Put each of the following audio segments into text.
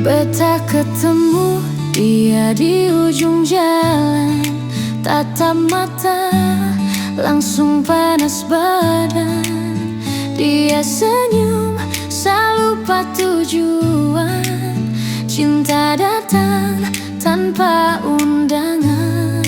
Beta ketemu dia di ujung jalan, tatap mata langsung panas badan. Dia senyum selalu lupa tujuan, cinta datang tanpa undangan.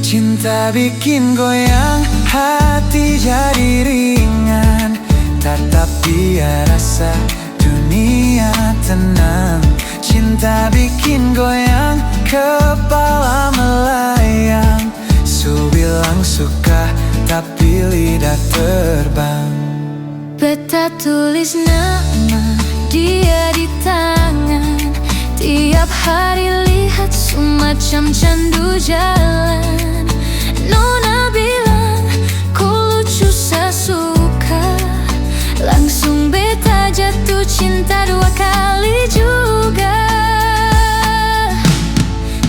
Cinta bikin goyang, hati jadi ringan. Tatap dia rasa dunia tenang. Cinta bikin goyang, kepala melayang. Su bilang suka, tapi lidah terbang. Beta tulis nama dia di tangan. Tiap hari lihat semacam candu jalan. Nona bilang ku lucu sesuka. Langsung beta jatuh cinta 2 kali juga.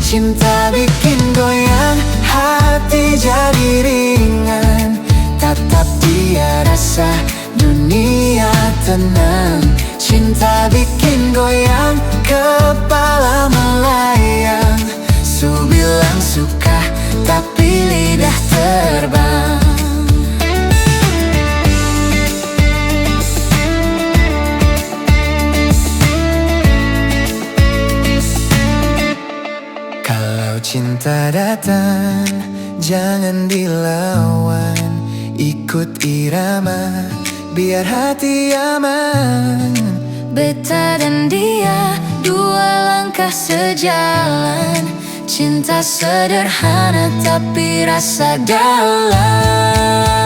Cinta bikin goyang, hati jadi ringan. Tatap dia rasa dunia tenang. Cinta bikin goyang, kepala melayang. Su bilang suka, tapi lidah terbang. Kalau cinta datang, jangan dilawan. Ikut irama, biar hati aman. Beta dan dia 2 langkah sejalan. Cinta sederhana tapi rasa dalam.